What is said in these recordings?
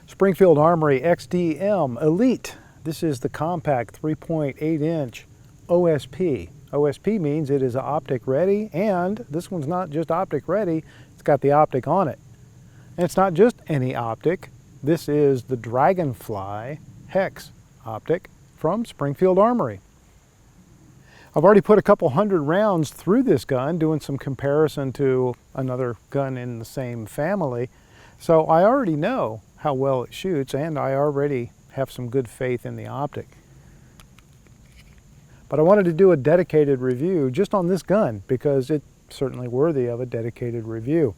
Springfield Armory XDM Elite. This is the compact 3.8-inch OSP. OSP means it is optic ready, and this one's not just optic ready, it's got the optic on it. And it's not just any optic. This is the Dragonfly Hex optic from Springfield Armory. I've already put a couple hundred rounds through this gun, doing some comparison to another gun in the same family. So I already know how well it shoots, and I already have some good faith in the optic. But I wanted to do a dedicated review just on this gun because it's certainly worthy of a dedicated review.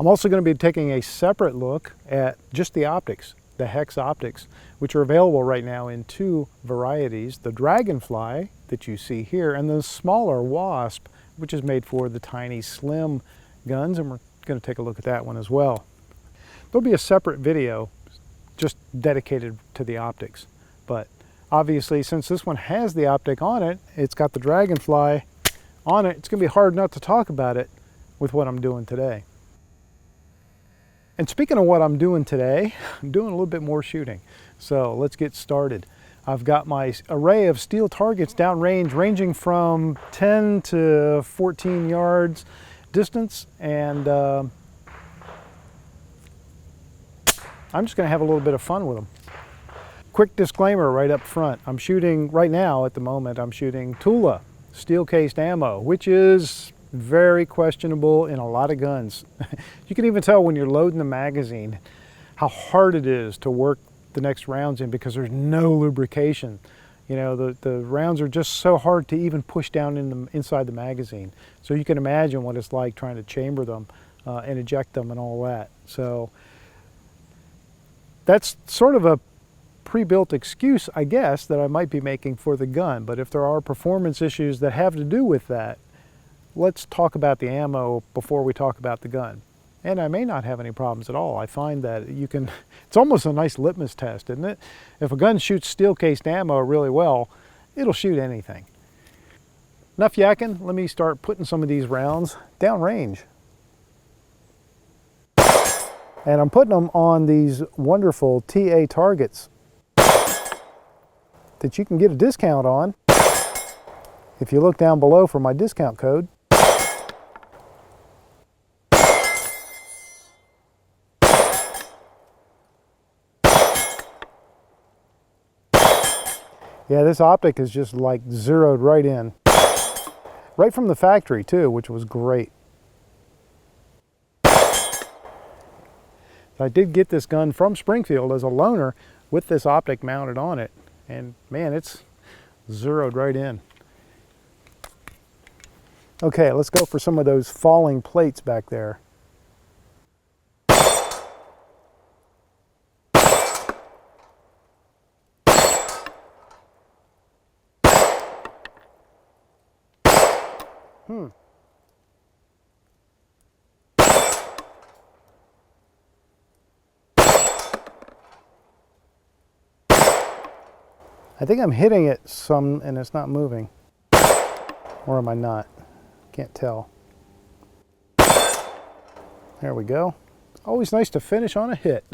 I'm also going to be taking a separate look at just the optics, the Hex optics, which are available right now in two varieties, the Dragonfly that you see here and the smaller Wasp, which is made for the tiny slim guns, and we're going to take a look at that one as well. There'll be a separate video just dedicated to the optics, but obviously since this one has the optic on it, it's got the Dragonfly on it, it's going to be hard not to talk about it with what I'm doing today. And speaking of what I'm doing today, I'm doing a little bit more shooting. So let's get started. I've got my array of steel targets downrange ranging from 10 to 14 yards distance, and I'm just going to have a little bit of fun with them. Quick disclaimer right up front. I'm shooting, right now at the moment, I'm shooting Tula steel cased ammo, which is very questionable in a lot of guns. You can even tell when you're loading the magazine how hard it is to work the next rounds in because there's no lubrication. You know, the rounds are just so hard to even push down inside the magazine. So you can imagine what it's like trying to chamber them and eject them and all that. So that's sort of a pre-built excuse, I guess, that I might be making for the gun. But if there are performance issues that have to do with that, let's talk about the ammo before we talk about the gun. And I may not have any problems at all. I find that you can, it's almost a nice litmus test, isn't it? If a gun shoots steel-cased ammo really well, it'll shoot anything. Enough yakking, let me start putting some of these rounds downrange. And I'm putting them on these wonderful TA targets that you can get a discount on if you look down below for my discount code. Yeah, this optic is just like zeroed right in. Right from the factory too, which was great. I did get this gun from Springfield as a loaner with this optic mounted on it, and man, it's zeroed right in. Okay, let's go for some of those falling plates back there. I think I'm hitting it some and it's not moving. Or am I not? Can't tell. There we go. Always nice to finish on a hit.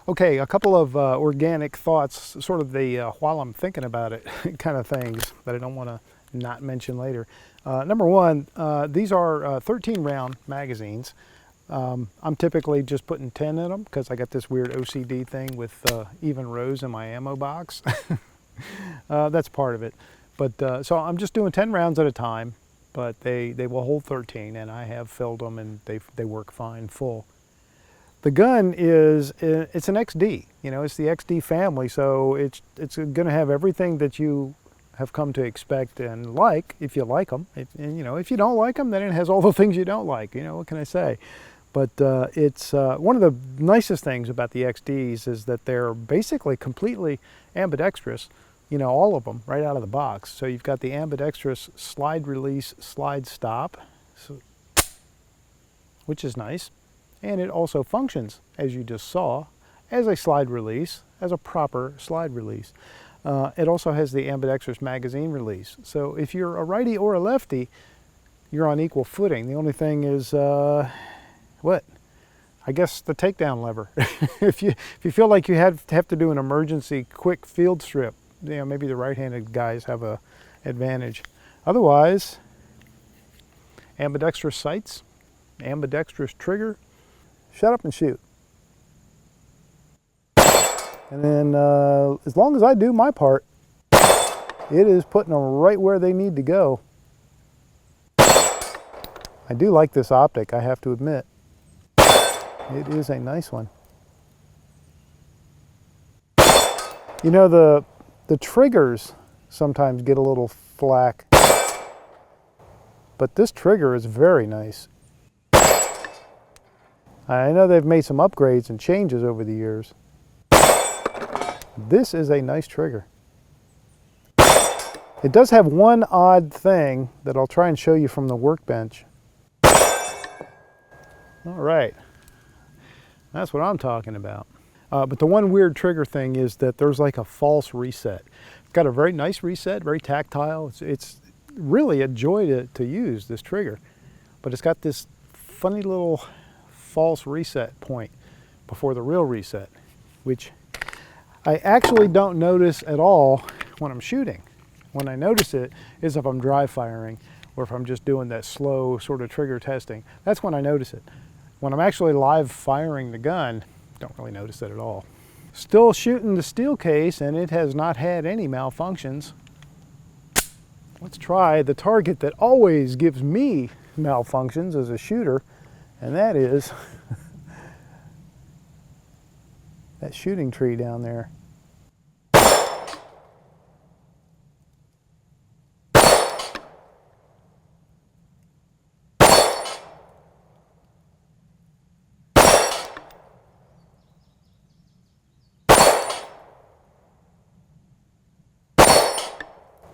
Okay, a couple of organic thoughts, sort of the while I'm thinking about it kind of things that I don't want to not mention later. Number one, these are 13 round magazines. I'm typically just putting 10 in them because I got this weird OCD thing with even rows in my ammo box. That's part of it. But so I'm just doing 10 rounds at a time, but they will hold 13, and I have filled them and they work fine full. The gun is, it's an XD, you know, it's the XD family, so it's going to have everything that you have come to expect and like, if you like them. And, you know, if you don't like them, then it has all the things you don't like, you know, what can I say? But it's one of the nicest things about the XDs is that they're basically completely ambidextrous, you know, all of them right out of the box. So you've got the ambidextrous slide release, slide stop, which is nice. And it also functions, as you just saw, as a slide release, as a proper slide release. It also has the ambidextrous magazine release. So if you're a righty or a lefty, you're on equal footing. The only thing is, what? I guess the takedown lever. if you feel like you have to do an emergency quick field strip, you know, maybe the right-handed guys have a advantage. Otherwise, ambidextrous sights, ambidextrous trigger, shut up and shoot. And then as long as I do my part, it is putting them right where they need to go. I do like this optic, I have to admit. It is a nice one. You know, the triggers sometimes get a little flack, but this trigger is very nice. I know they've made some upgrades and changes over the years. This is a nice trigger. It does have one odd thing that I'll try and show you from the workbench. All right, that's what I'm talking about. But the one weird trigger thing is that there's like a false reset. It's got a very nice reset, very tactile. It's really a joy to use, this trigger. But it's got this funny little false reset point before the real reset, which I actually don't notice at all when I'm shooting. When I notice it is if I'm dry firing or if I'm just doing that slow sort of trigger testing. That's when I notice it. When I'm actually live firing the gun, don't really notice it at all. Still shooting the steel case, and it has not had any malfunctions. Let's try the target that always gives me malfunctions as a shooter, and that is that shooting tree down there.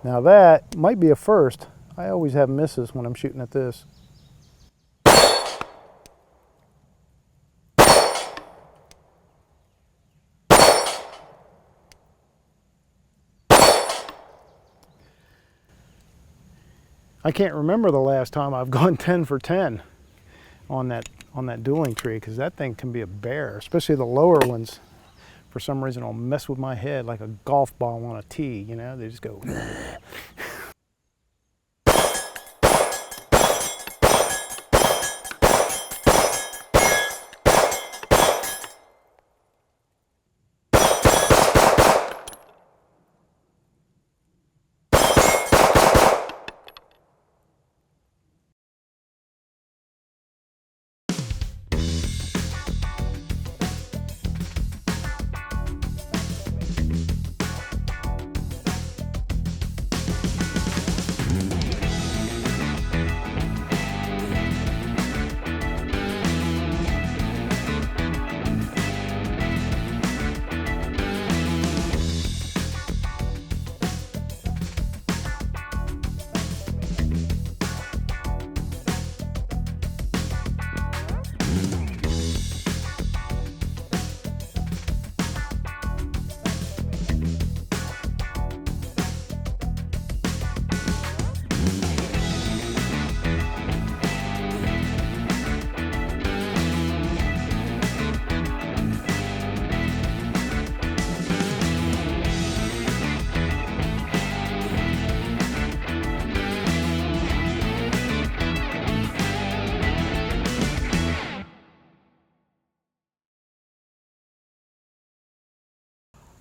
Now that might be a first. I always have misses when I'm shooting at this. I can't remember the last time I've gone 10 for 10 on that dueling tree, because that thing can be a bear, especially the lower ones. For some reason, it'll mess with my head like a golf ball on a tee, you know? They just go.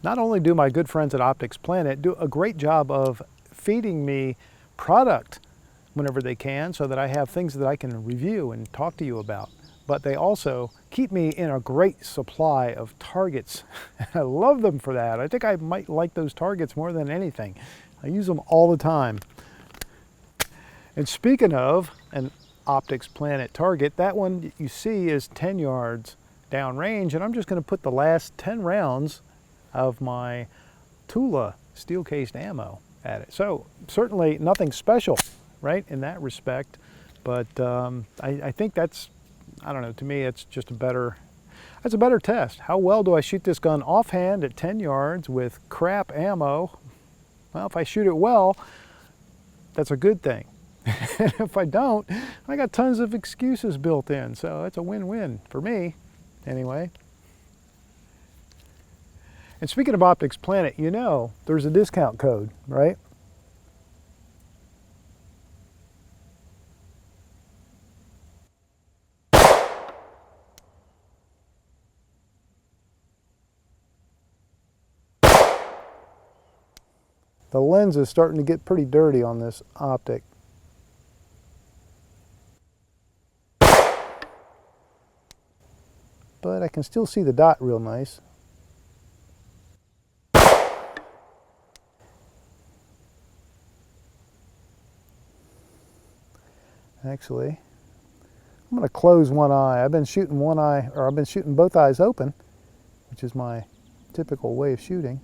Not only do my good friends at Optics Planet do a great job of feeding me product whenever they can so that I have things that I can review and talk to you about, but they also keep me in a great supply of targets. I love them for that. I think I might like those targets more than anything. I use them all the time. And speaking of, and Optics Planet target. That one you see is 10 yards downrange, and I'm just going to put the last 10 rounds of my Tula steel-cased ammo at it. So certainly nothing special, right, in that respect, but I think that's, I don't know, to me it's just that's a better test. How well do I shoot this gun offhand at 10 yards with crap ammo? Well, if I shoot it well, that's a good thing. And if I don't, I got tons of excuses built in, so it's a win-win for me, anyway. And speaking of Optics Planet, you know there's a discount code, right? The lens is starting to get pretty dirty on this optic. But I can still see the dot real nice. Actually, I'm going to close one eye. I've been shooting one eye, or I've been shooting both eyes open, which is my typical way of shooting.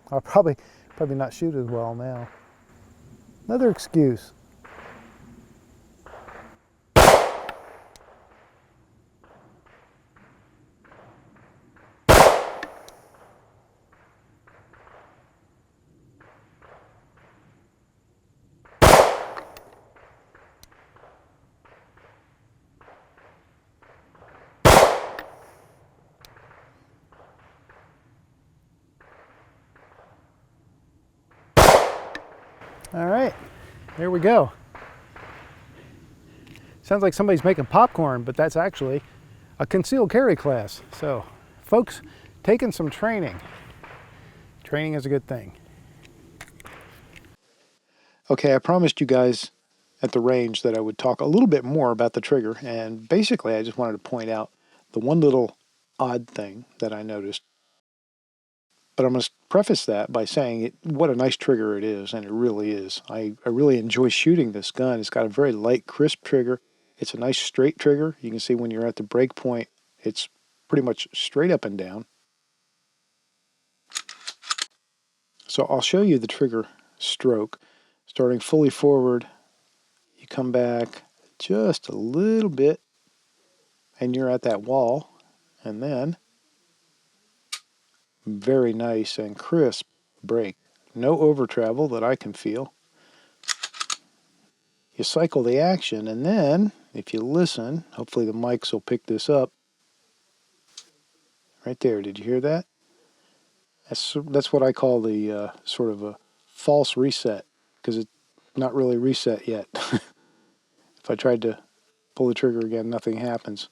I'll probably not shoot as well now. Another excuse. All right, there we go. Sounds like somebody's making popcorn, but that's actually a concealed carry class. So, folks, taking some training. Training is a good thing. Okay, I promised you guys at the range that I would talk a little bit more about the trigger, and basically I just wanted to point out the one little odd thing that I noticed. But I'm going to preface that by saying what a nice trigger it is, and it really is. I really enjoy shooting this gun. It's got a very light, crisp trigger. It's a nice straight trigger. You can see when you're at the break point, it's pretty much straight up and down. So I'll show you the trigger stroke. Starting fully forward, you come back just a little bit, and you're at that wall, and then very nice and crisp break. No over travel that I can feel. You cycle the action, and then if you listen, hopefully the mics will pick this up. Right there, did you hear that? That's what I call the sort of a false reset, because it's not really reset yet. If I tried to pull the trigger again, nothing happens.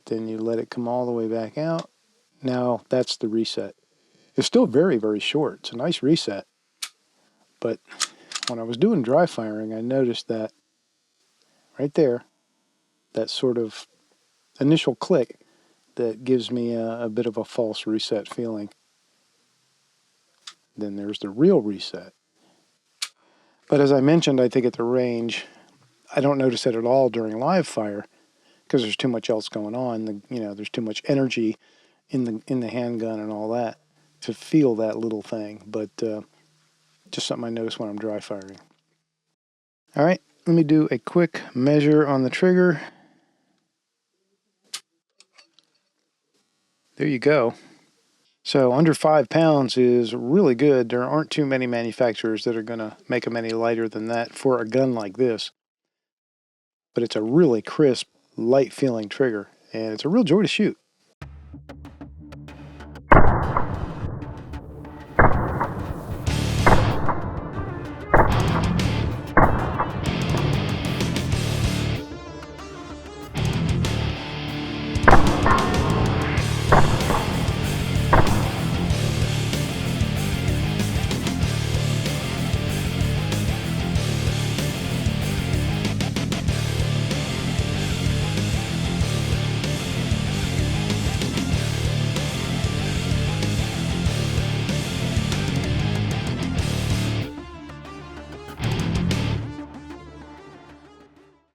Then you let it come all the way back out. Now that's the reset. It's still very, very short. It's a nice reset. But when I was doing dry firing, I noticed that right there, that sort of initial click that gives me a bit of a false reset feeling. Then there's the real reset. But as I mentioned, I think at the range, I don't notice it at all during live fire because there's too much else going on. There's too much energy in the handgun and all that to feel that little thing. But just something I notice when I'm dry firing. All right, let me do a quick measure on the trigger. There you go. So under 5 pounds is really good. There aren't too many manufacturers that are going to make them any lighter than that for a gun like this. But it's a really crisp, light feeling trigger, and it's a real joy to shoot.